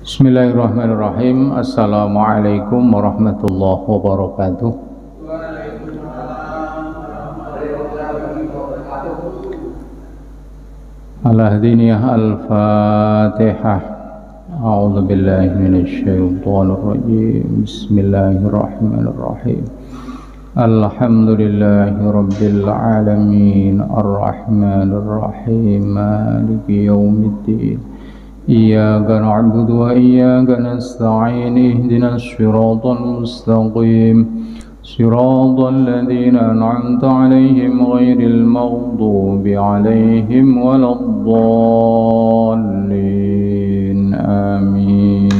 Bismillahirrahmanirrahim. Assalamualaikum warahmatullahi wabarakatuh. Al-Ahdiniyah Al-Fatihah. A'udzu billahi minasy syaithanir rajim. Bismillahirrahmanirrahim. Alhamdulillahi rabbil alamin. Ar-Rahmanir Rahim. Maliki yaumiddin. إياك نعبد وإياك نستعين اهدنا الصراط المستقيم صراط الذين أنعمت عليهم غير المغضوب عليهم ولا الضالين آمين.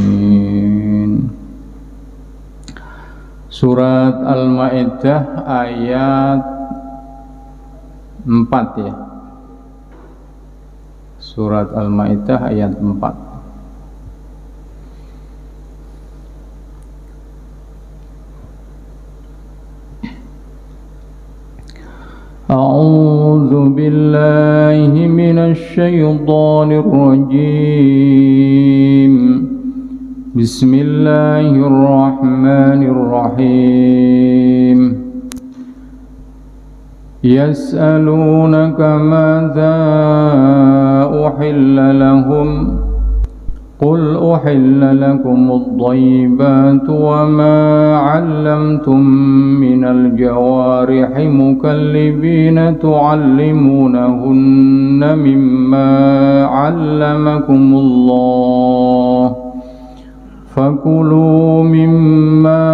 Surat Al-Maidah ayat 4 ya. Surat Al-Maidah ayat 4. A'udzu billahi minasy syaithanir rajim. Bismillahirrahmanirrahim. يسألونك ماذا أحل لهم قل أحل لكم الطيبات وما علمتم من الجوارح مكلبين تعلمونهن مما علمكم الله فكلوا مما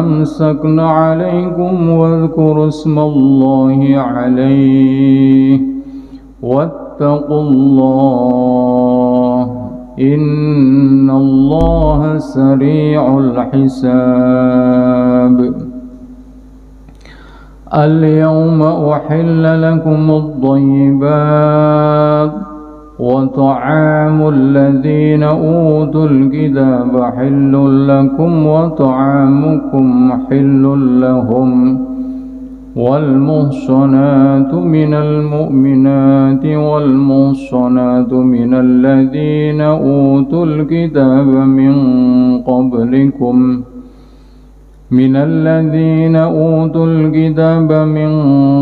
أمسكن عليكم واذكروا اسم الله عليه واتقوا الله إن الله سريع الحساب. اليوم أحل لكم الطيبات وطعام الذين أوتوا الكتاب حل لكم وطعامكم حل لهم والمحصنات من المؤمنات والمحصنات من الذين أوتوا الكتاب من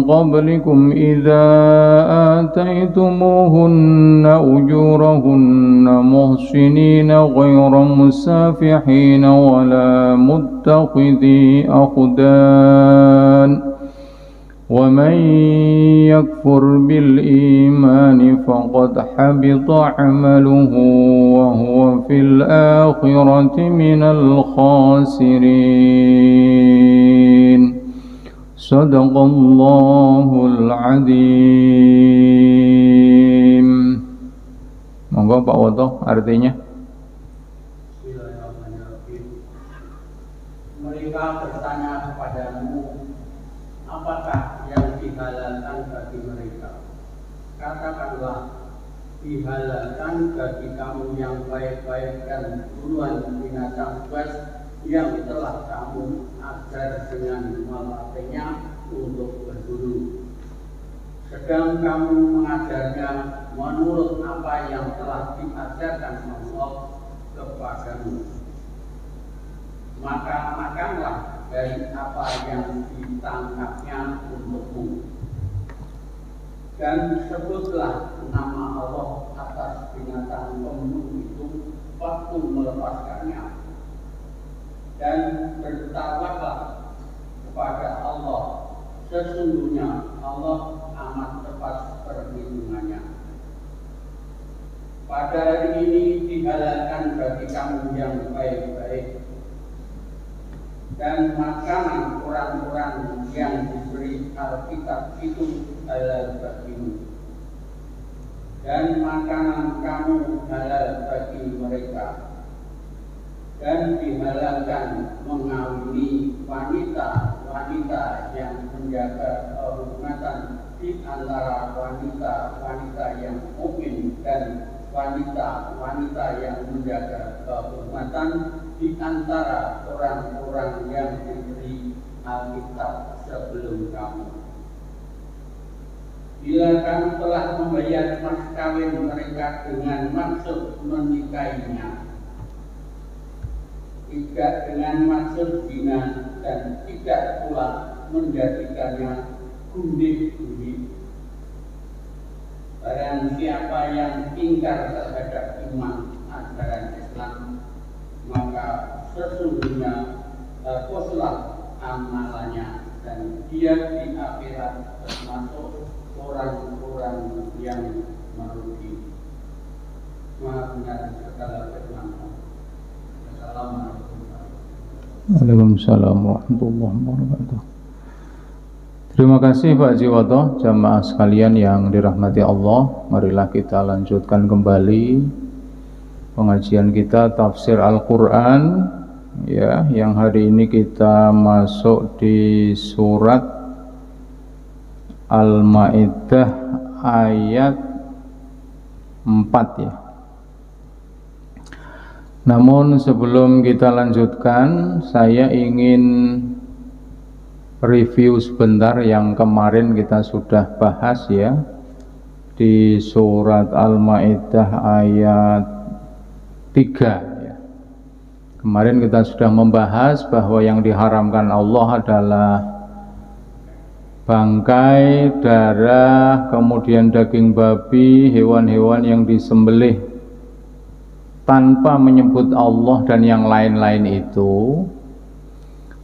قبلكم إذا آتيتموهن أجورهن محصنين غير مسافحين ولا متخذي أخدان ومن يكفر بالإيمان فقد حبط عمله وهو في الآخرة من الخاسرين. Sadaqallahul Azim. Monggo Pak Woto artinya. Bismillahirrahmanirrahim. Mereka bertanya kepadamu, apakah yang dihalalkan bagi mereka? Katakanlah, dihalalkan bagi kamu yang baik-baik dan buruan binatang buas yang telah kamu ajar dengan melatihnya untuk berburu. Sedang kamu mengajarnya menurut apa yang telah diajarkan Allah kepadamu. Maka makanlah dari apa yang ditangkapnya untukmu. Dan sebutlah nama Allah atas binatang pembunuh itu waktu melepaskannya. Dan bertawakal kepada Allah, sesungguhnya Allah amat tepat perlindungannya. Pada hari ini dihalalkan bagi kamu yang baik-baik dan makanan orang-orang yang diberi Alkitab itu halal bagimu, dan makanan kamu halal bagi mereka. Dan dihalalkan mengawini wanita-wanita yang menjaga kehormatan di antara wanita-wanita yang mukmin dan wanita-wanita yang menjaga kehormatan di antara orang-orang yang diberi Alkitab sebelum kamu. Bila kamu telah membayar mas kawin mereka dengan maksud menikahinya, tidak dengan maksud zina, dan tidak pula menjadikannya gundik-gundik. Barang siapa yang ingkar terhadap iman ajaran Islam, maka sesungguhnya hapuslah amalannya, dan dia di akhirat termasuk orang-orang yang merugi. Maha benar segala firman. Assalamualaikum. Waalaikumsalam warahmatullahi wabarakatuh. Terima kasih Pak Jiwoto, jamaah sekalian yang dirahmati Allah. Marilah kita lanjutkan kembali pengajian kita tafsir Al-Quran, ya, yang hari ini kita masuk di surat Al-Maidah ayat 4, ya. Namun sebelum kita lanjutkan, saya ingin review sebentar yang kemarin kita sudah bahas, ya, di surat Al-Maidah ayat 3, ya. Kemarin kita sudah membahas bahwa yang diharamkan Allah adalah bangkai, darah, kemudian daging babi, hewan-hewan yang disembelih tanpa menyebut Allah dan yang lain-lain itu.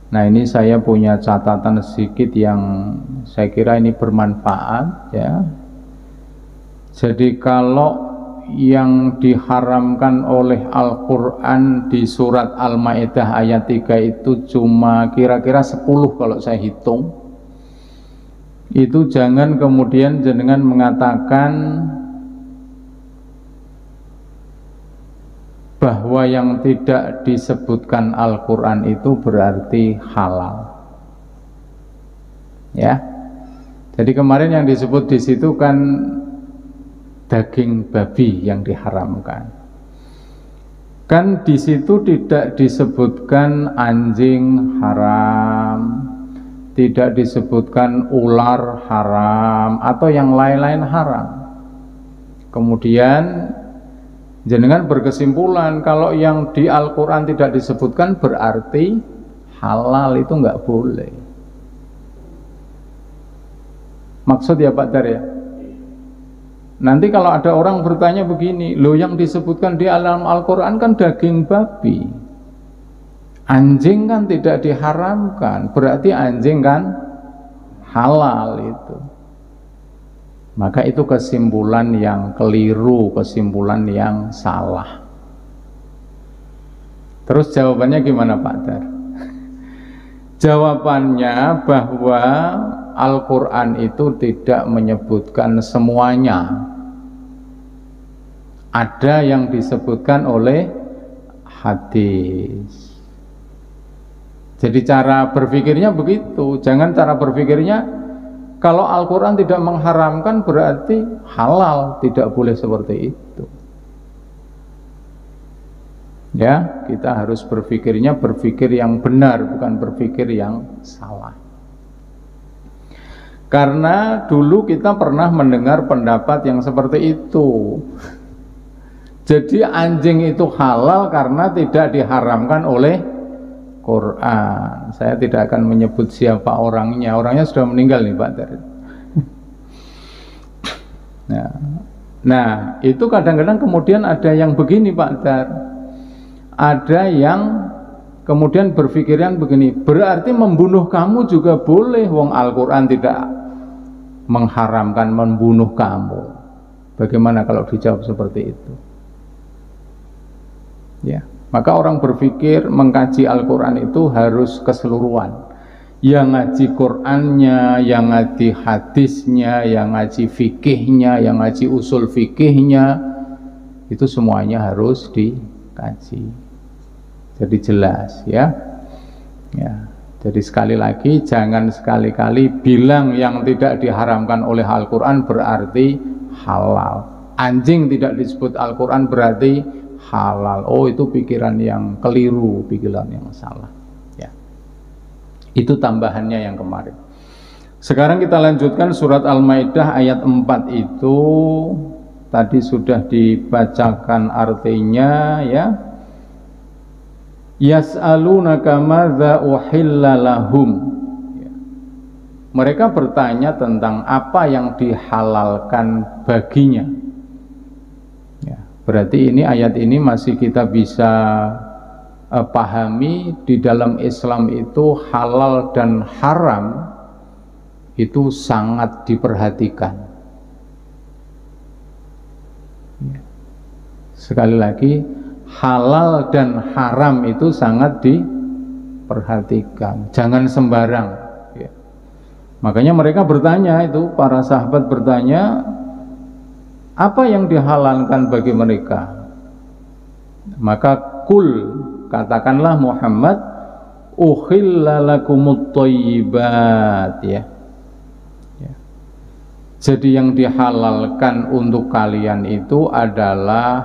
Nah, ini saya punya catatan sedikit yang saya kira ini bermanfaat, ya. Jadi kalau yang diharamkan oleh Al-Quran di surat Al-Maidah ayat 3 itu cuma kira-kira 10 kalau saya hitung, itu jangan kemudian jenengan mengatakan bahwa yang tidak disebutkan Al-Quran itu berarti halal, ya. Jadi kemarin yang disebut di situ kan daging babi yang diharamkan. Kan di situ tidak disebutkan anjing haram, tidak disebutkan ular haram atau yang lain-lain haram. Kemudian jenengan berkesimpulan kalau yang di Al-Quran tidak disebutkan berarti halal, itu nggak boleh. Maksud ya Pak Dar, ya. Nanti kalau ada orang bertanya begini, loh yang disebutkan di alam Al-Quran kan daging babi, anjing kan tidak diharamkan, berarti anjing kan halal itu. Maka itu kesimpulan yang keliru, kesimpulan yang salah. Terus jawabannya gimana Pak Dar? Jawabannya bahwa Al-Quran itu tidak menyebutkan semuanya. Ada yang disebutkan oleh hadis. Jadi cara berpikirnya begitu. Jangan cara berpikirnya kalau Al-Quran tidak mengharamkan berarti halal, tidak boleh seperti itu. Ya, kita harus berpikirnya berpikir yang benar, bukan berpikir yang salah. Karena dulu kita pernah mendengar pendapat yang seperti itu. Jadi anjing itu halal karena tidak diharamkan oleh Quran. Saya tidak akan menyebut siapa orangnya. Orangnya sudah meninggal nih Pak Dar. Nah, itu kadang-kadang kemudian ada yang begini Pak Dar. Ada yang kemudian berpikiran begini, berarti membunuh kamu juga boleh, wong Al-Quran tidak mengharamkan membunuh kamu. Bagaimana kalau dijawab seperti itu? Ya. Maka orang berpikir mengkaji Al-Quran itu harus keseluruhan. Yang ngaji Qurannya, yang ngaji hadisnya, yang ngaji fikihnya, yang ngaji usul fikihnya, itu semuanya harus dikaji. Jadi jelas, ya. Ya. Jadi sekali lagi, jangan sekali-kali bilang yang tidak diharamkan oleh Al-Quran berarti halal. Anjing tidak disebut Al-Quran berarti halal. Oh, itu pikiran yang keliru, pikiran yang salah, ya. Itu tambahannya yang kemarin. Sekarang kita lanjutkan surat Al-Maidah ayat 4 itu tadi sudah dibacakan artinya ya. Yas'alunaka madza uhilla lahum. Mereka bertanya tentang apa yang dihalalkan baginya. Ya, berarti ini ayat ini masih kita bisa pahami di dalam Islam itu halal dan haram itu sangat diperhatikan. Sekali lagi, halal dan haram itu sangat diperhatikan, jangan sembarang ya. Makanya mereka bertanya, itu para sahabat bertanya, apa yang dihalalkan bagi mereka? Maka katakanlah Muhammad, uhilla lakumut thayyibat ya. Jadi yang dihalalkan untuk kalian itu adalah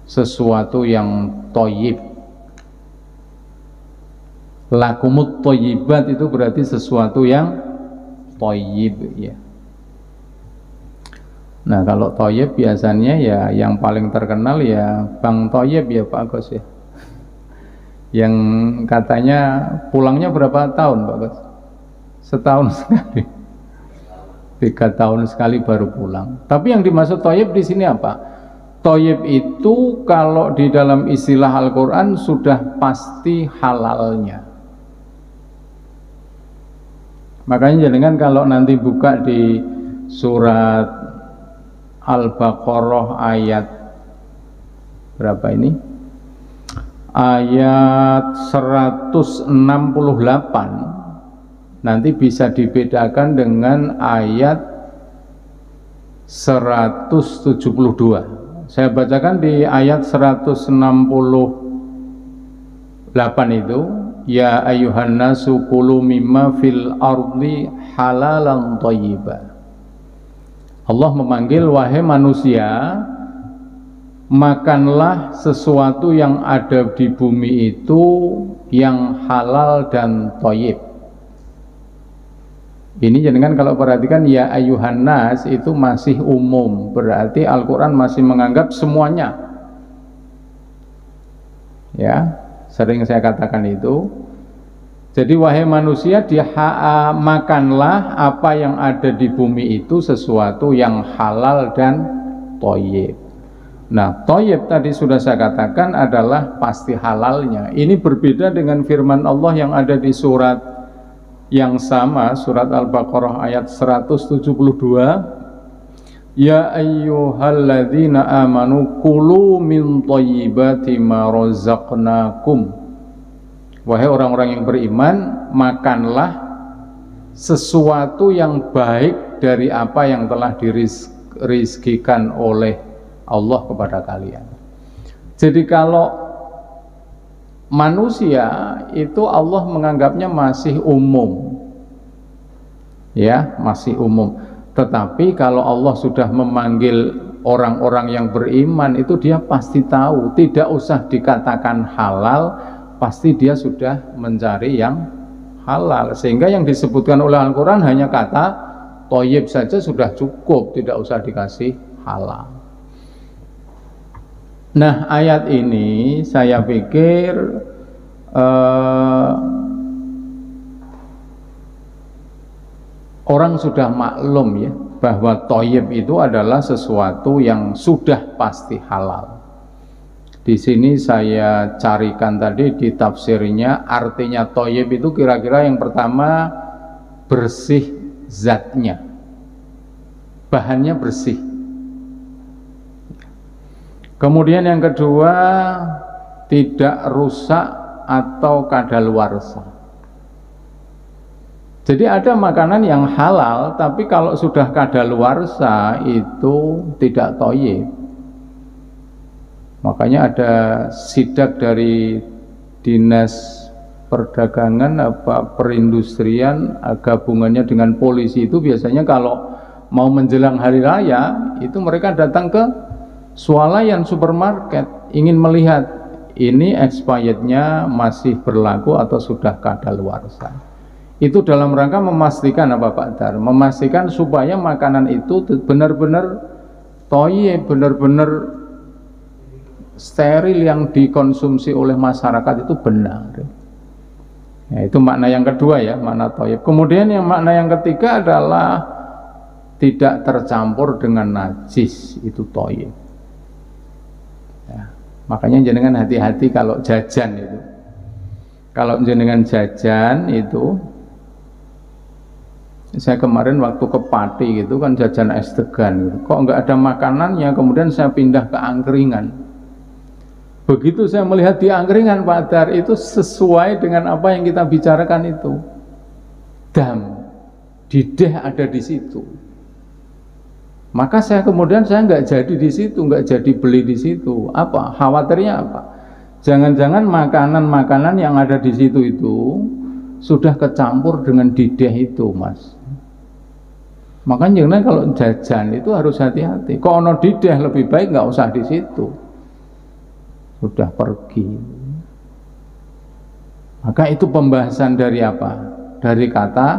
sesuatu yang thayyib. Lakumut thayyibat itu berarti sesuatu yang thayyib ya. Nah, kalau thayyib biasanya ya yang paling terkenal ya Bang Thayyib ya Pak Agus ya. Yang katanya pulangnya berapa tahun Pak Agus? Setahun sekali, 3 tahun sekali baru pulang. Tapi yang dimaksud thayyib di sini apa? Thayyib itu kalau di dalam istilah Al-Quran sudah pasti halalnya. Makanya jangan kalau nanti buka di surat Al-Baqarah ayat berapa ini? Ayat 168. Nanti bisa dibedakan dengan ayat 172. Saya bacakan di ayat 168 itu, ya ayyuhan nasu kulu mimma fil ardi halalan thayyiba. Allah memanggil, wahai manusia, makanlah sesuatu yang ada di bumi itu yang halal dan thayyib. Ini jangan kalau perhatikan ya ayyuhan nas itu masih umum, berarti Al-Quran masih menganggap semuanya. Ya, sering saya katakan itu. Jadi wahai manusia, makanlah apa yang ada di bumi itu sesuatu yang halal dan thayyib. Nah, thayyib tadi sudah saya katakan adalah pasti halalnya. Ini berbeda dengan firman Allah yang ada di surat yang sama, surat Al-Baqarah ayat 172, ya ayyuhalladzina amanu kulu min thayyibati ma razaqnakum. Wahai orang-orang yang beriman, makanlah sesuatu yang baik dari apa yang telah dirizkikan oleh Allah kepada kalian. Jadi kalau manusia itu Allah menganggapnya masih umum, ya masih umum. Tetapi kalau Allah sudah memanggil orang-orang yang beriman itu dia pasti tahu, tidak usah dikatakan halal, pasti dia sudah mencari yang halal. Sehingga yang disebutkan oleh Al-Quran hanya kata thayyib saja sudah cukup, tidak usah dikasih halal. Nah, ayat ini saya pikir orang sudah maklum ya bahwa thayyib itu adalah sesuatu yang sudah pasti halal. Di sini saya carikan tadi di tafsirnya, artinya thayyib itu kira-kira yang pertama bersih zatnya, bahannya bersih. Kemudian yang kedua, tidak rusak atau kadaluarsa. Jadi ada makanan yang halal, tapi kalau sudah kadaluarsa itu tidak thayyib. Makanya ada sidak dari Dinas Perdagangan Perindustrian, gabungannya dengan polisi itu biasanya kalau mau menjelang hari raya itu mereka datang ke swalayan supermarket ingin melihat ini expirednya masih berlaku atau sudah kadaluarsa. Itu dalam rangka memastikan apa Pak Dar? Memastikan supaya makanan itu benar-benar thayyib, benar-benar steril, yang dikonsumsi oleh masyarakat itu benar. Ya, itu makna yang kedua ya, makna thayyib. Kemudian yang makna yang ketiga adalah tidak tercampur dengan najis, itu thayyib. Ya, makanya jenengan hati-hati kalau jajan itu. Kalau jenengan jajan itu, saya kemarin waktu ke Pati gitu kan jajan es degan gitu. Kok nggak ada makanannya, kemudian saya pindah ke angkringan. Begitu saya melihat di angkringan Pak Dar, itu sesuai dengan apa yang kita bicarakan itu. Dam, dideh ada di situ. Maka saya kemudian nggak jadi di situ, nggak jadi beli di situ. Apa? Khawatirnya apa? Jangan-jangan makanan-makanan yang ada di situ itu sudah kecampur dengan dideh itu, Mas. Makanya kalau jajan itu harus hati-hati. Kok ono dideh, lebih baik nggak usah di situ. Sudah pergi. Maka itu pembahasan dari apa? Dari kata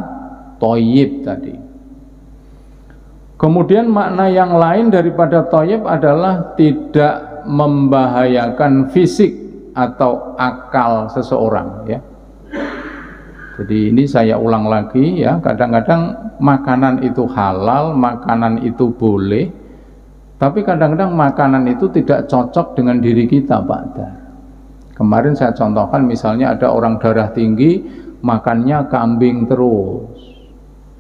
thayyib tadi. Kemudian makna yang lain daripada thayyib adalah tidak membahayakan fisik atau akal seseorang ya. Jadi ini saya ulang lagi ya, kadang-kadang makanan itu halal, makanan itu boleh, tapi kadang-kadang makanan itu tidak cocok dengan diri kita Pak Dar. Kemarin saya contohkan misalnya ada orang darah tinggi makannya kambing terus,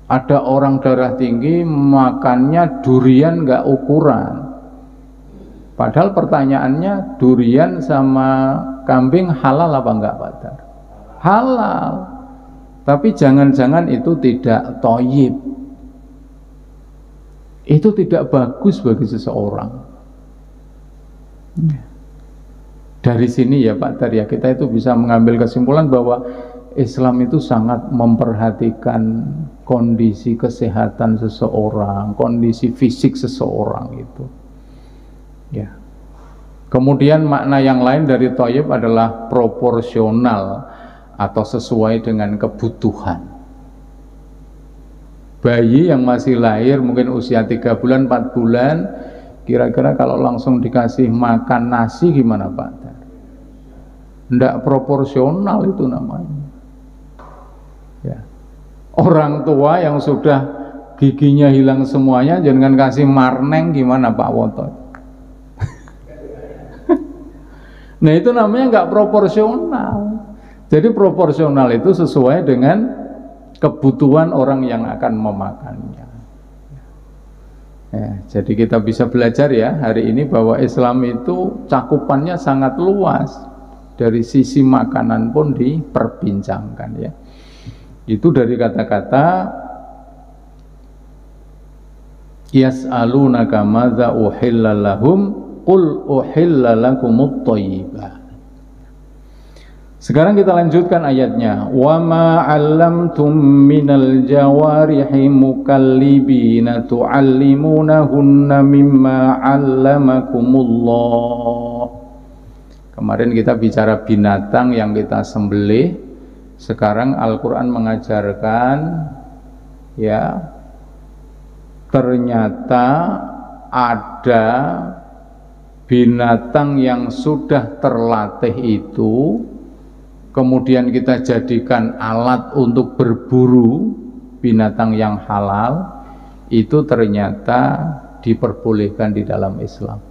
ada orang darah tinggi makannya durian nggak ukuran. Padahal pertanyaannya, durian sama kambing halal apa enggak Pak Dar? Halal. Tapi jangan-jangan itu tidak thayyib. Itu tidak bagus bagi seseorang. Dari sini ya Pak Dar ya, kita itu bisa mengambil kesimpulan bahwa Islam itu sangat memperhatikan kondisi kesehatan seseorang, kondisi fisik seseorang itu. Ya. Kemudian makna yang lain dari thayyib adalah proporsional atau sesuai dengan kebutuhan. Bayi yang masih lahir mungkin usia 3 bulan, 4 bulan, kira-kira kalau langsung dikasih makan nasi gimana Pak? Tidak proporsional itu namanya. Ya. Orang tua yang sudah giginya hilang semuanya, jangan kasih marneng gimana Pak Woto? Nah itu namanya nggak proporsional. Jadi proporsional itu sesuai dengan kebutuhan orang yang akan memakannya. Ya, jadi kita bisa belajar ya hari ini bahwa Islam itu cakupannya sangat luas. Dari sisi makanan pun diperbincangkan ya. Itu dari kata-kata yas'alunaka madza uhilla lahum qul uhilla lakumut thayyibah. Sekarang kita lanjutkan ayatnya. Wa ma 'allamtum minal jawarihi mukallibina tu'allimunahunna mimma 'allamakumullah. Kemarin kita bicara binatang yang kita sembelih. Sekarang Al-Qur'an mengajarkan ya, ternyata ada binatang yang sudah terlatih itu kemudian kita jadikan alat untuk berburu, binatang yang halal, itu ternyata diperbolehkan di dalam Islam.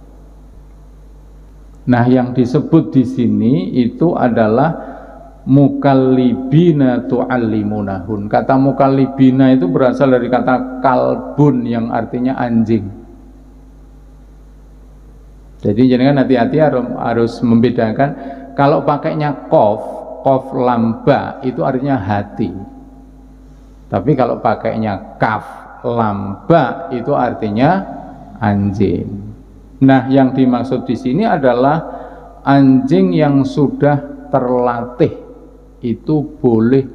Nah, yang disebut di sini itu adalah mukallibina tu'allimunahun. Kata mukallibina itu berasal dari kata kalbun yang artinya anjing. Jadi jangan hati-hati harus membedakan. Kalau pakainya Qaf lamba itu artinya hati. Tapi kalau pakainya kaf lamba itu artinya anjing. Nah, yang dimaksud di sini adalah anjing yang sudah terlatih itu boleh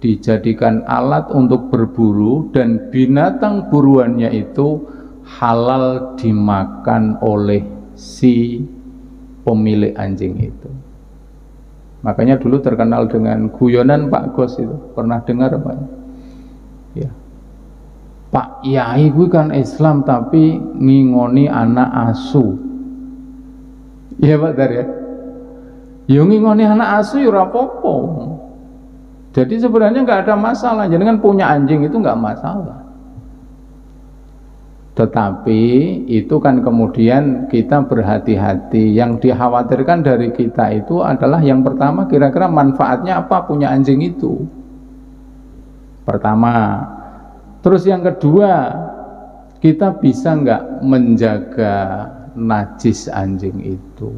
dijadikan alat untuk berburu dan binatang buruannya itu halal dimakan oleh si pemilik anjing itu. Makanya dulu terkenal dengan guyonan Pak Gos itu. Pernah dengar Pak? Ya. Pak Yai gue kan Islam tapi ngingoni anak asu. Iya Pak Dar ya. Ya ngingoni anak asu ya ora apa-apa. Jadi sebenarnya nggak ada masalah. Jadi kan punya anjing itu nggak masalah. Tetapi itu kan kemudian kita berhati-hati. Yang dikhawatirkan dari kita itu adalah yang pertama, kira-kira manfaatnya apa punya anjing itu. Pertama. Terus yang kedua, kita bisa nggak menjaga najis anjing itu.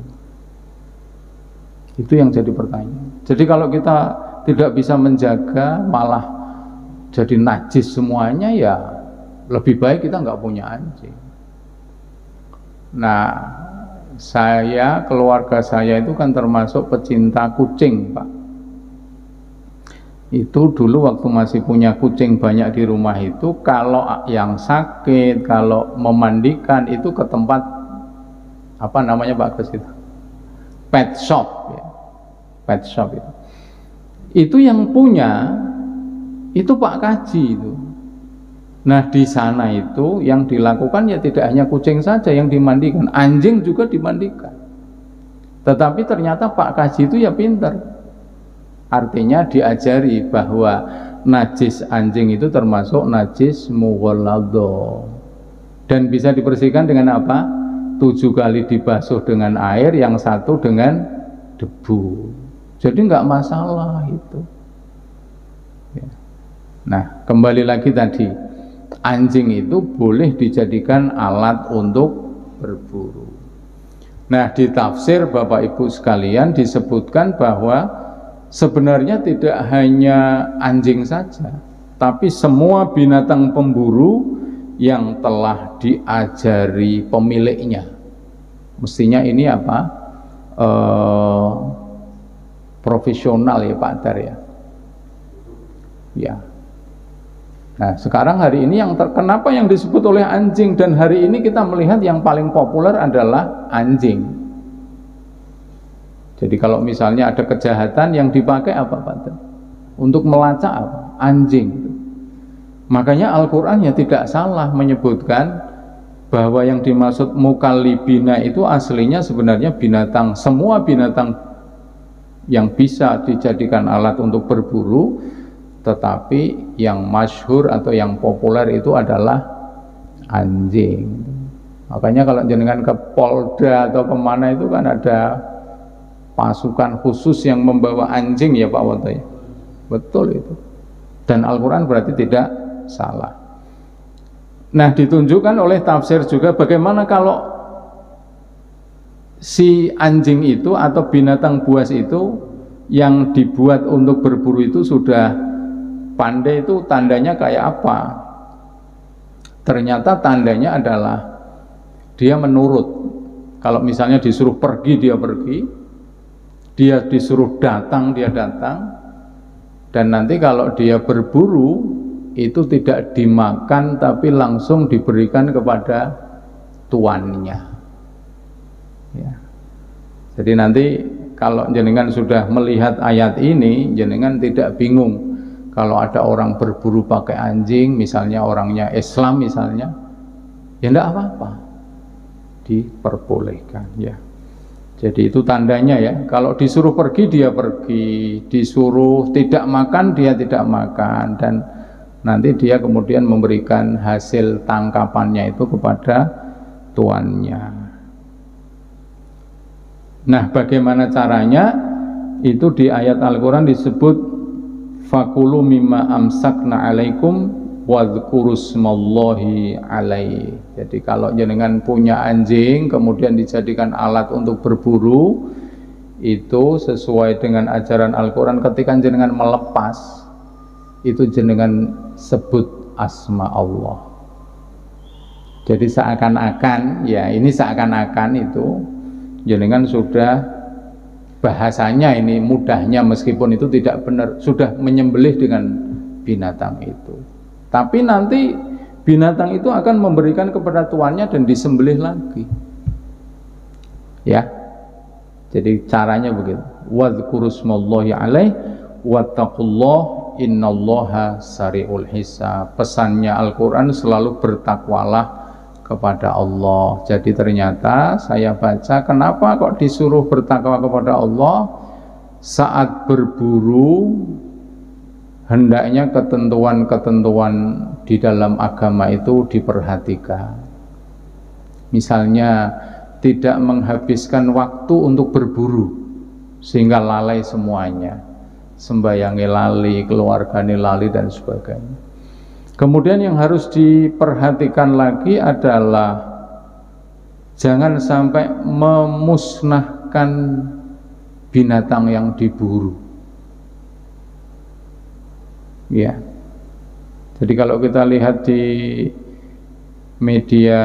Itu yang jadi pertanyaan. Jadi kalau kita tidak bisa menjaga, malah jadi najis semuanya, ya lebih baik kita nggak punya anjing. Nah, keluarga saya itu kan termasuk pecinta kucing, Pak. Itu dulu waktu masih punya kucing banyak di rumah itu, kalau yang sakit, kalau memandikan itu ke tempat apa namanya Pak Gus itu? Pet shop ya. Pet shop itu. Itu yang punya itu Pak Kaji itu. Nah di sana itu yang dilakukan ya tidak hanya kucing saja yang dimandikan, anjing juga dimandikan. Tetapi ternyata Pak Kaji itu ya pintar. Artinya diajari bahwa najis anjing itu termasuk najis mughalladho. Dan bisa dibersihkan dengan apa? 7 kali dibasuh dengan air, yang 1 dengan debu. Jadi nggak masalah itu. Ya. Nah kembali lagi tadi, anjing itu boleh dijadikan alat untuk berburu. Nah di tafsir Bapak Ibu sekalian disebutkan bahwa sebenarnya tidak hanya anjing saja, tapi semua binatang pemburu yang telah diajari pemiliknya. Mestinya ini apa? Profesional ya Pak Dar ya. Ya. Nah sekarang hari ini kenapa yang disebut oleh anjing, dan hari ini kita melihat yang paling populer adalah anjing. Jadi kalau misalnya ada kejahatan yang dipakai apa Pak Dar? Untuk melacak apa? Anjing. Makanya Al-Quran ya tidak salah menyebutkan bahwa yang dimaksud mukallibina itu aslinya sebenarnya binatang, semua binatang yang bisa dijadikan alat untuk berburu, tetapi yang masyhur atau yang populer itu adalah anjing. Makanya kalau jenengan ke Polda atau kemana itu kan ada pasukan khusus yang membawa anjing ya Pak Woto ya. Betul itu. Dan Al-Quran berarti tidak salah. Nah ditunjukkan oleh tafsir juga bagaimana kalau si anjing itu atau binatang buas itu yang dibuat untuk berburu itu sudah pandai, itu tandanya kayak apa? Ternyata tandanya adalah dia menurut. Kalau misalnya disuruh pergi dia pergi, dia disuruh datang dia datang, dan nanti kalau dia berburu itu tidak dimakan tapi langsung diberikan kepada tuannya ya. Jadi nanti kalau jenengan sudah melihat ayat ini, jenengan tidak bingung kalau ada orang berburu pakai anjing, misalnya orangnya Islam misalnya, ya enggak apa-apa, diperbolehkan ya. Jadi itu tandanya ya, kalau disuruh pergi dia pergi, disuruh tidak makan dia tidak makan, dan nanti dia kemudian memberikan hasil tangkapannya itu kepada tuannya. Nah bagaimana caranya? Itu di ayat Al-Quran disebut fakulu mimma amsakna alaikum wadhkurusmallahi alaihi. Jadi kalau jenengan punya anjing kemudian dijadikan alat untuk berburu, itu sesuai dengan ajaran Al-Quran, ketika jenengan melepas itu jenengan sebut asma Allah. Jadi seakan-akan ya, ini seakan-akan itu jenengan sudah, bahasanya ini mudahnya meskipun itu tidak benar, sudah menyembelih dengan binatang itu. Tapi nanti binatang itu akan memberikan kepada tuannya dan disembelih lagi. Ya. Jadi caranya begitu. Wadhkurusmallahi alaih wattaqullah innallaha sari'ul hisab. Pesannya Al-Quran selalu bertakwalah kepada Allah. Jadi ternyata saya baca, kenapa kok disuruh bertakwa kepada Allah? Saat berburu, hendaknya ketentuan-ketentuan di dalam agama itu diperhatikan. Misalnya tidak menghabiskan waktu untuk berburu sehingga lalai semuanya, sembayangi lali, keluarganya lali dan sebagainya. Kemudian yang harus diperhatikan lagi adalah jangan sampai memusnahkan binatang yang diburu. Ya. Jadi kalau kita lihat di media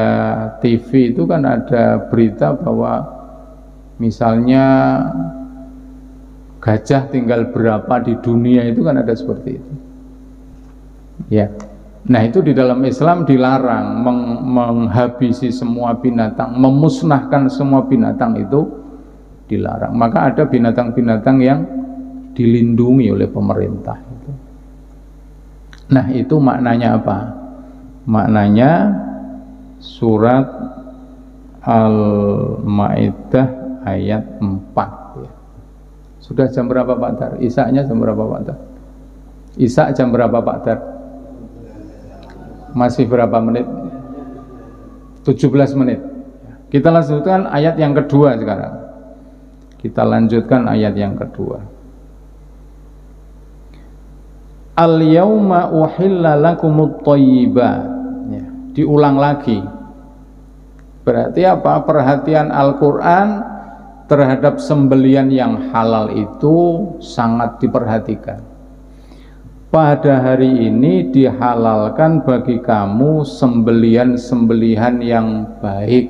TV itu kan ada berita bahwa misalnya gajah tinggal berapa di dunia, itu kan ada seperti itu. Ya. Nah, itu di dalam Islam dilarang menghabisi semua binatang, memusnahkan semua binatang itu dilarang. Maka ada binatang-binatang yang dilindungi oleh pemerintah itu. Nah, itu maknanya apa? Maknanya surat Al-Maidah ayat 4 ya. Sudah jam berapa Pak Dar? Isya-nya jam berapa Pak Dar? Isya jam berapa Pak Dar? Masih berapa menit? 17 menit. Kita lanjutkan ayat yang kedua sekarang. Kita lanjutkan ayat yang kedua. Al-yauma uhilla lakumut thayyibat. Ya, diulang lagi. Berarti apa? Perhatian Al-Quran terhadap sembelian yang halal itu sangat diperhatikan. Pada hari ini dihalalkan bagi kamu sembelihan-sembelihan yang baik.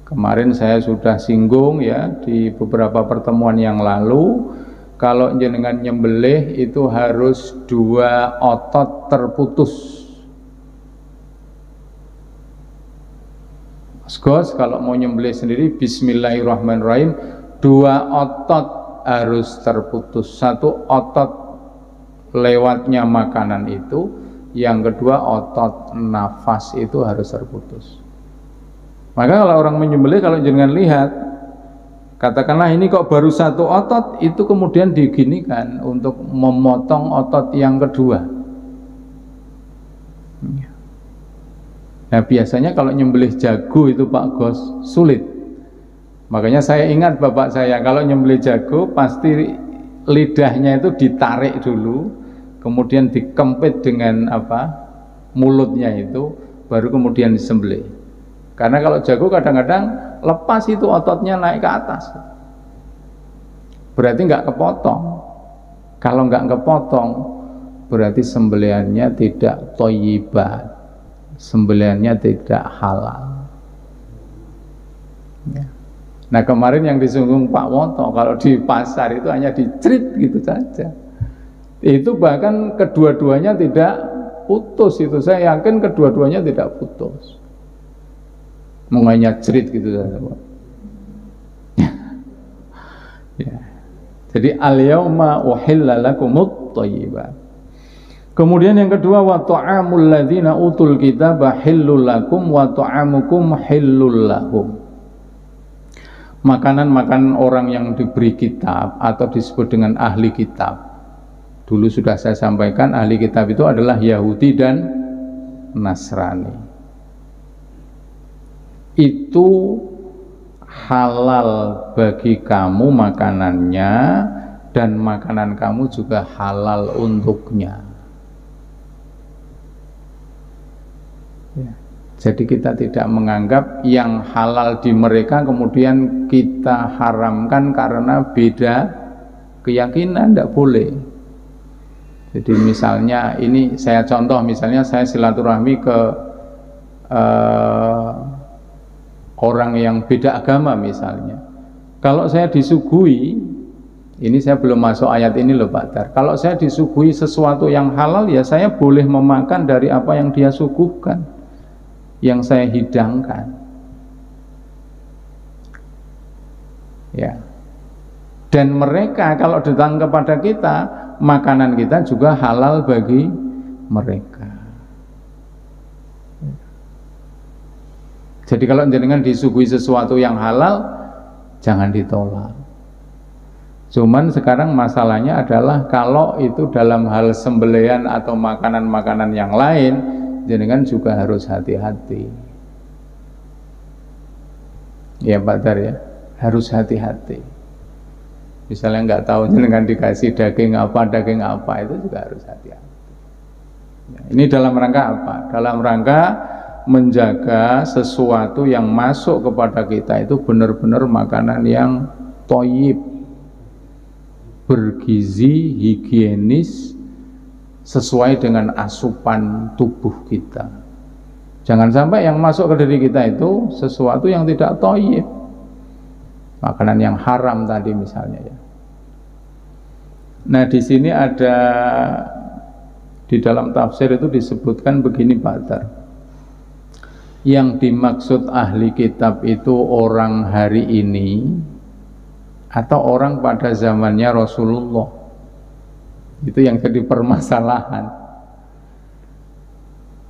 Kemarin saya sudah singgung ya di beberapa pertemuan yang lalu, kalau jenengan nyembelih itu harus 2 otot terputus. Gos, kalau mau nyembelih sendiri bismillahirrahmanirrahim, 2 otot harus terputus. 1 otot lewatnya makanan itu, yang kedua otot nafas itu harus terputus. Maka kalau orang menyembelih, kalau jenengan lihat, katakanlah ini kok baru 1 otot, itu kemudian diginikan untuk memotong otot yang kedua. Nah, biasanya kalau nyembelih jago itu Pak Gos sulit. Makanya saya ingat bapak saya, kalau nyembelih jago pasti lidahnya itu ditarik dulu, kemudian dikempit dengan mulutnya itu, baru kemudian disembelih. Karena kalau jago kadang-kadang lepas itu ototnya naik ke atas, berarti nggak kepotong. Kalau nggak kepotong, berarti sembelihannya tidak thayyibat, sembelihannya tidak halal. Ya. Nah, kemarin yang disinggung Pak Woto, kalau di pasar itu hanya dicrit gitu saja. Itu bahkan kedua-duanya tidak putus, itu saya yakin kedua-duanya tidak putus. Menganya cerit gitu saja, Pak. Ya. Jadi al-yauma uhilla lakumut thayyibat. Kemudian yang kedua, wa ta'amul ladzina utul kitaba hillul lakum wa ta'amukum hillul lahum. Makanan-makanan orang yang diberi kitab atau disebut dengan ahli kitab. Dulu sudah saya sampaikan, ahli kitab itu adalah Yahudi dan Nasrani. Itu halal bagi kamu makanannya, dan makanan kamu juga halal untuknya. Ya. Jadi kita tidak menganggap yang halal di mereka kemudian kita haramkan karena beda keyakinan, tidak boleh. Jadi misalnya ini saya contoh, misalnya saya silaturahmi ke orang yang beda agama misalnya. Kalau saya disuguhi, ini saya belum masuk ayat ini loh Pak Dar. Kalau saya disuguhi sesuatu yang halal, ya saya boleh memakan dari apa yang dia suguhkan, yang saya hidangkan. Ya. Dan mereka kalau datang kepada kita, makanan kita juga halal bagi mereka. Jadi kalau jenengan disuguhi sesuatu yang halal, jangan ditolak. Cuman sekarang masalahnya adalah kalau itu dalam hal sembelihan atau makanan-makanan yang lain, jenengan juga harus hati-hati. Ya Pak Dar ya, harus hati-hati. Misalnya nggak tahu jenengan dikasih daging apa itu juga harus hati-hati. Ini dalam rangka apa? Dalam rangka menjaga sesuatu yang masuk kepada kita itu benar-benar makanan yang thayyib, bergizi, higienis, sesuai dengan asupan tubuh kita. Jangan sampai yang masuk ke diri kita itu sesuatu yang tidak thayyib, makanan yang haram tadi misalnya ya. Nah di sini ada di dalam tafsir itu disebutkan begini Pak Dar. Yang dimaksud ahli kitab itu orang hari ini atau orang pada zamannya Rasulullah. Itu yang jadi permasalahan.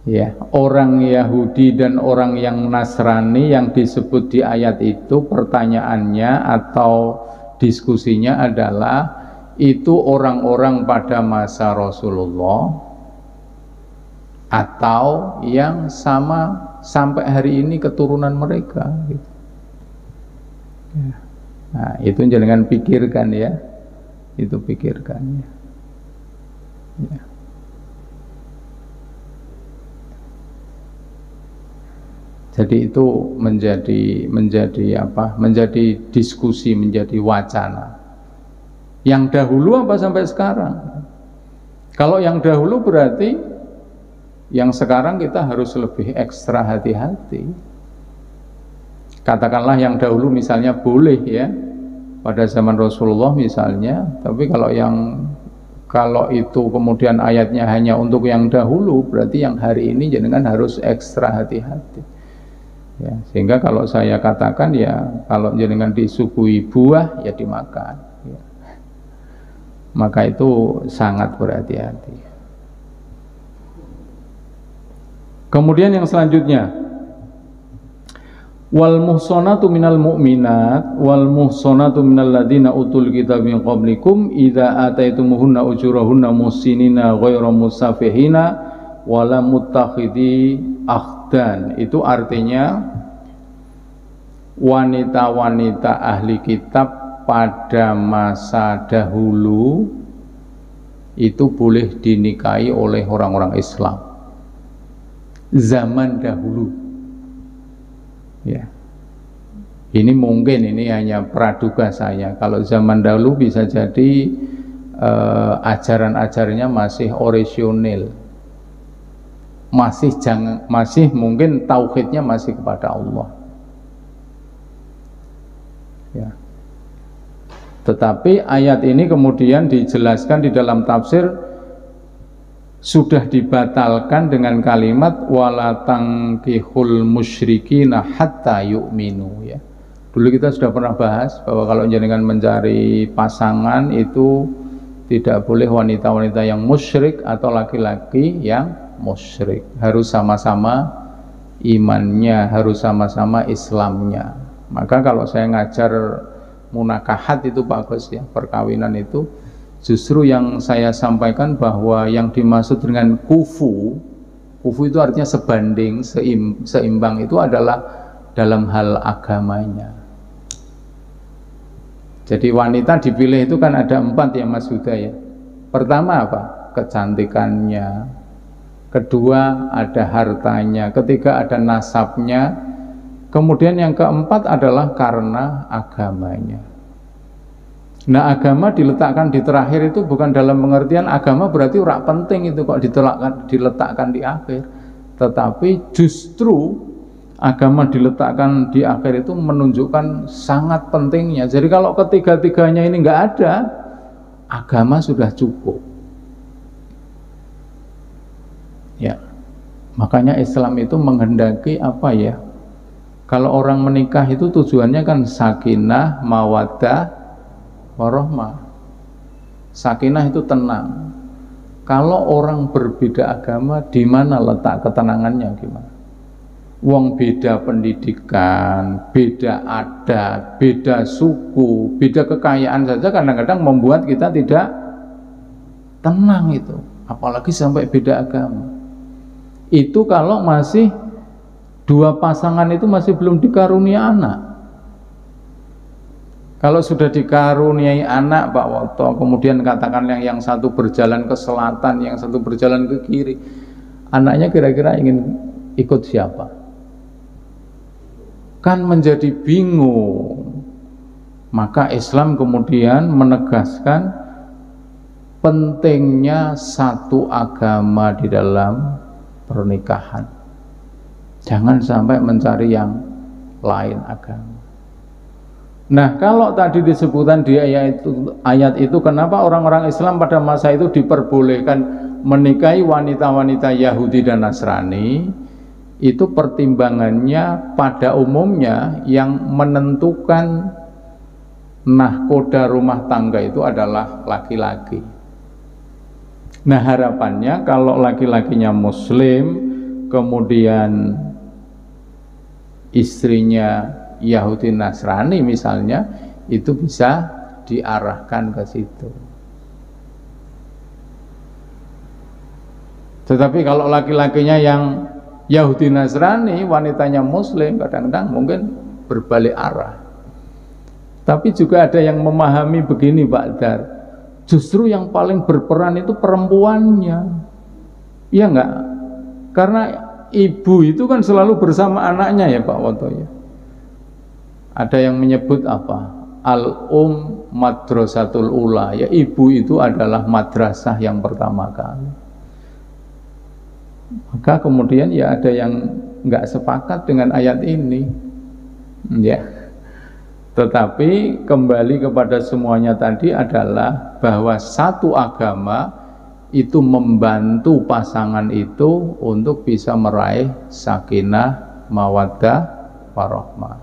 Ya, orang Yahudi dan orang yang Nasrani yang disebut di ayat itu, pertanyaannya atau diskusinya adalah itu orang-orang pada masa Rasulullah atau yang sama sampai hari ini keturunan mereka gitu. Nah itu jangan pikirkan ya, itu pikirkan ya. Jadi itu menjadi diskusi, menjadi wacana. Yang dahulu apa sampai sekarang? Kalau yang dahulu berarti yang sekarang kita harus lebih ekstra hati-hati. Katakanlah yang dahulu misalnya boleh ya, pada zaman Rasulullah misalnya, tapi kalau itu kemudian ayatnya hanya untuk yang dahulu, berarti yang hari ini jenengan harus ekstra hati-hati. Ya, sehingga kalau saya katakan ya, kalau jenengan disuguhi buah ya dimakan. Ya. Maka itu sangat berhati-hati. Kemudian yang selanjutnya, wal muhsanatu minal mu'minat wal muhsanatu minal ladina utul kitab min qablikum idza ataitumuhunna ujurahunna muhsinina ghairu musafihina wala muttakhidhi akhdan. Itu artinya wanita-wanita ahli kitab pada masa dahulu itu boleh dinikahi oleh orang-orang Islam zaman dahulu ya. Ini mungkin ini hanya praduga saya, kalau zaman dahulu bisa jadi ajaran-ajarannya masih orisinil, masih mungkin tauhidnya masih kepada Allah ya. Tetapi ayat ini kemudian dijelaskan di dalam tafsir sudah dibatalkan dengan kalimat wala tankihul musyrikina hatta yu'minu ya. Dulu kita sudah pernah bahas bahwa kalau jenengan mencari pasangan itu tidak boleh wanita-wanita yang musyrik atau laki-laki yang musyrik, harus sama-sama imannya, harus sama-sama Islamnya. Maka kalau saya ngajar munakahat itu bagus ya, perkawinan itu justru yang saya sampaikan bahwa yang dimaksud dengan kufu itu artinya sebanding, seimbang, itu adalah dalam hal agamanya. Jadi wanita dipilih itu kan ada 4 ya Mas Huda ya. Pertama apa? Kecantikannya. Kedua ada hartanya. Ketiga ada nasabnya. Kemudian yang keempat adalah karena agamanya. Nah agama diletakkan di terakhir itu bukan dalam pengertian agama berarti ora penting itu kok diletakkan di akhir, tetapi justru agama diletakkan di akhir itu menunjukkan sangat pentingnya. Jadi kalau ketiga-tiganya ini nggak ada, agama sudah cukup ya. Makanya Islam itu menghendaki apa ya, Kalau orang menikah itu tujuannya kan sakinah, mawaddah, warahmah. Sakinah itu tenang. Kalau orang berbeda agama, di mana letak ketenangannya gimana? Wong beda pendidikan, beda adat, beda suku, beda kekayaan saja kadang-kadang membuat kita tidak tenang itu. Apalagi sampai beda agama. Itu kalau masih dua pasangan itu masih belum dikarunia anak. Kalau sudah dikaruniai anak Pak Woto, kemudian katakan yang satu berjalan ke selatan, yang satu berjalan ke kiri, anaknya kira-kira ingin ikut siapa? Kan menjadi bingung. Maka Islam kemudian menegaskan pentingnya satu agama di dalam pernikahan. Jangan sampai mencari yang lain agama. Nah, kalau tadi disebutkan di ayat itu kenapa orang-orang Islam pada masa itu diperbolehkan menikahi wanita-wanita Yahudi dan Nasrani? Itu pertimbangannya pada umumnya yang menentukan nahkoda rumah tangga itu adalah laki-laki. Nah, harapannya kalau laki-lakinya Muslim, kemudian istrinya Yahudi Nasrani misalnya, itu bisa diarahkan ke situ. Tetapi kalau laki-lakinya yang Yahudi Nasrani, wanitanya Muslim, kadang-kadang mungkin berbalik arah. Tapi juga ada yang memahami begini Pak Dar, justru yang paling berperan itu perempuannya. Iya enggak? Karena ibu itu kan selalu bersama anaknya ya Pak Woto ya. Ada yang menyebut apa? Al-um madrasatul ula, ya ibu itu adalah madrasah yang pertama kali. Maka kemudian ya ada yang nggak sepakat dengan ayat ini, ya. Tetapi kembali kepada semuanya tadi adalah bahwa satu agama itu membantu pasangan itu untuk bisa meraih sakinah, mawaddah, warahmah.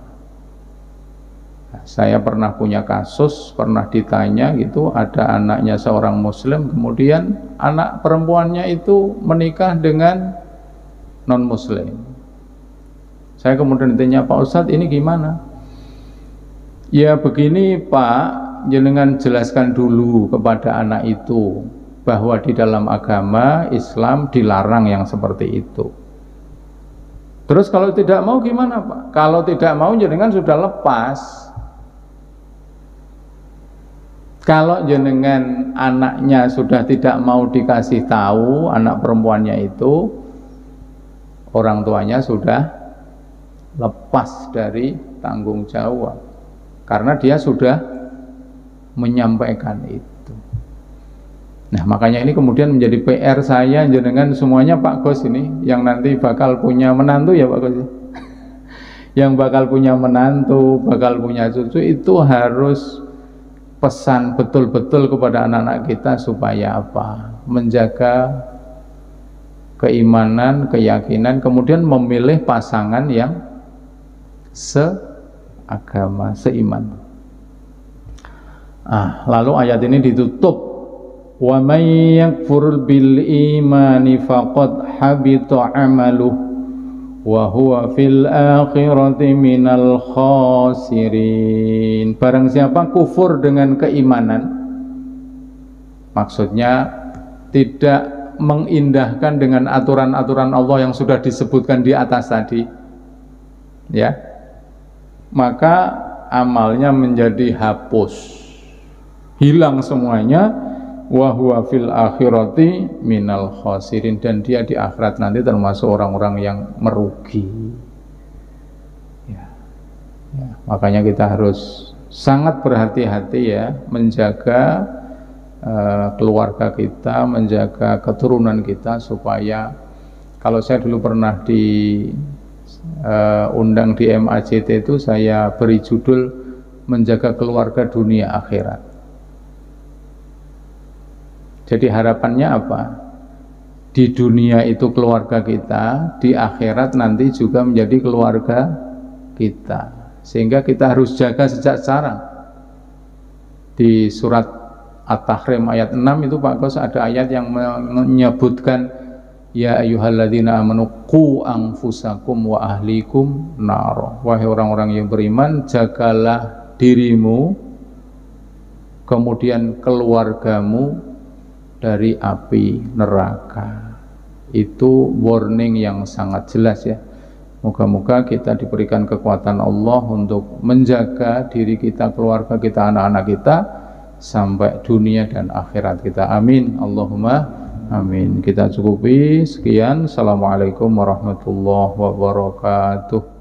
Nah, saya pernah punya kasus, pernah ditanya gitu, ada anaknya seorang Muslim, kemudian anak perempuannya itu menikah dengan non-Muslim. Saya kemudian ditanya, Pak Ustadz ini gimana? Ya begini Pak, jenengan jelaskan dulu kepada anak itu bahwa di dalam agama Islam dilarang yang seperti itu. Terus kalau tidak mau gimana Pak? Kalau tidak mau jenengan sudah lepas. Kalau jenengan anaknya sudah tidak mau dikasih tahu, anak perempuannya itu, orang tuanya sudah lepas dari tanggung jawab. Karena dia sudah menyampaikan itu. Nah makanya ini kemudian menjadi PR saya, jenengan semuanya Pak Gus ini, yang nanti bakal punya menantu ya Pak Gus. Yang bakal punya menantu, bakal punya cucu, itu harus pesan betul-betul kepada anak-anak kita supaya apa? Menjaga keimanan, keyakinan, kemudian memilih pasangan yang seagama, seiman. Lalu ayat ini ditutup, wa may yakfur bil imani faqad habita amaluhu wa huwa fil akhirati minal khasirin. Barang siapa kufur dengan keimanan, maksudnya tidak mengindahkan dengan aturan-aturan Allah yang sudah disebutkan di atas tadi, ya, maka amalnya menjadi hapus, hilang semuanya. Wa huwa fil akhirati minal khasirin, dan dia di akhirat nanti termasuk orang-orang yang merugi. Ya. Makanya kita harus sangat berhati-hati ya, menjaga keluarga kita, menjaga keturunan kita, supaya kalau saya dulu pernah diundang di MAJT itu, saya beri judul menjaga keluarga dunia akhirat. Jadi harapannya apa? Di dunia itu keluarga kita, di akhirat nanti juga menjadi keluarga kita, sehingga kita harus jaga sejak sekarang. Di surat At-Tahrim ayat 6 itu Pak Kos ada ayat yang menyebutkan ya ayyuhalladzina amanu qu anfusakum wa ahlikum nar. Wahai orang-orang yang beriman, jagalah dirimu kemudian keluargamu dari api neraka. Itu warning yang sangat jelas ya. Moga-moga kita diberikan kekuatan Allah untuk menjaga diri kita, keluarga kita, anak-anak kita sampai dunia dan akhirat kita. Amin. Allahumma amin. Kita cukupi sekian. Assalamualaikum warahmatullahi wabarakatuh.